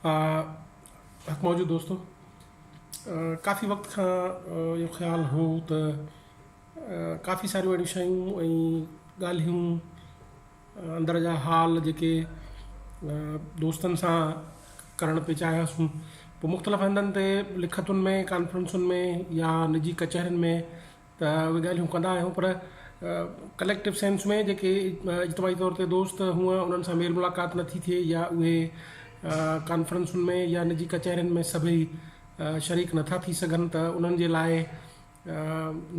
हक़ मौजूद दोस्तों, काफ़ी वक़्त खां इहो ख़्यालु हो त काफ़ी सारियूं अहिड़ियूं शयूं ऐं ॻाल्हियूं अंदर जा हाल जेके दोस्तनि सां करणु पिए चाहियासीं, पोइ मुख़्तलिफ़ हंधनि ते लिखतुनि में, कॉन्फ्रेंसुनि में या निजी कचहरियुनि में त उहे ॻाल्हियूं कंदा आहियूं। पर कलेक्टिव सेंस में जेके इज्तमाही तौर ते दोस्त हुअं उन्हनि सां मेल मुलाक़ात नथी थिए या उहे कॉन्फ्रेंसुनि में या निजी कचहरियुनि में सभई शरीक नथा थी सघनि, त उन्हनि जे लाइ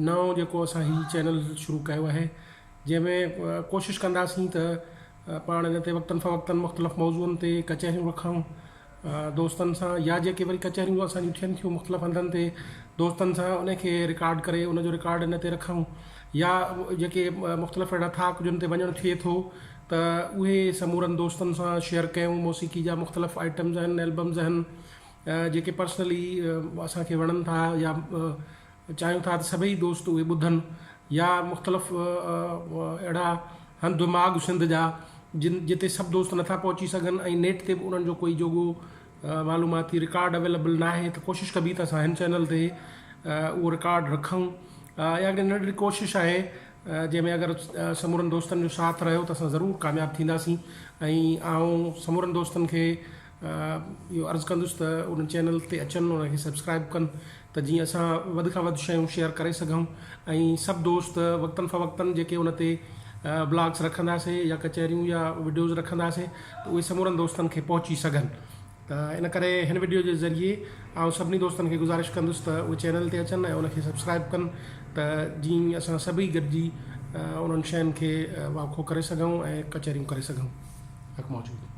नओं जेको असां हीउ चैनल शुरू कयो आहे, जंहिंमें कोशिशि कंदासीं त पाण इन ते वक़्तनि फ़वक़्तनि मुख़्तलिफ़ मौज़ूअनि ते कचहरियूं रखूं दोस्तनि सां, या जेके वरी कचहरियूं असांजियूं थियनि थियूं मुख़्तलिफ़ हंधनि ते दोस्तनि सां, उनखे रिकॉर्ड करे उनजो रिकॉर्ड इन ते रखूं, या जेके मुख़्तलिफ़ अहिड़ा थाक जिन ते वञणु थिए थो त उहे समूरनि दोस्तनि सां शेयर कयूं। मौसीक़ी जा मुख़्तलिफ़ आइटम्स आहिनि, एल्बम्स आहिनि जेके पर्सनली असांखे वणनि था या चाहियूं था त सभई दोस्त उहे ॿुधनि, या मुख़्तलिफ़ अहिड़ा हंधि दिमाग़ सिंध जा जिते सभु दोस्त नथा पहुची सघनि ऐं नेट ते बि उन्हनि जो कोई जोॻो मालूमाती रिकॉर्ड अवेलेबल न आहे, त कोशिशि कबी त असां हिन चैनल ते उहो रिकॉर्ड रखूं। या हिकिड़ी नंढड़ी कोशिशि आहे जंहिंमें अगरि समूरनि दोस्तनि जो साथ रहियो त असां ज़रूरु कामयाबु थींदासीं। ऐं आउं समूरनि दोस्तनि खे इहो अर्ज़ु कंदुसि त उन चैनल ते अचनि, उनखे सब्सक्राइब कनि, त जीअं असां वधि खां वधि शयूं शेयर करे सघूं ऐं सभु दोस्त वक़्तनि फ़वक़्तनि जेके उन ते ब्लॉग्स रखंदासीं या कचहरियूं या वीडियोज़ रखंदासीं त उहे समूरनि दोस्तनि खे पहुची सघनि। त इन करे हिन वीडियो जे ज़रिए ऐं सभिनी दोस्तनि खे गुज़ारिश कंदुसि त उहे चैनल ते अचनि ऐं उनखे सब्सक्राइब कनि, त जीअं असां सभई गॾिजी उन्हनि शयुनि खे वाखो करे सघूं ऐं कचहरियूं करे सघूं। हक़ मौजूदु।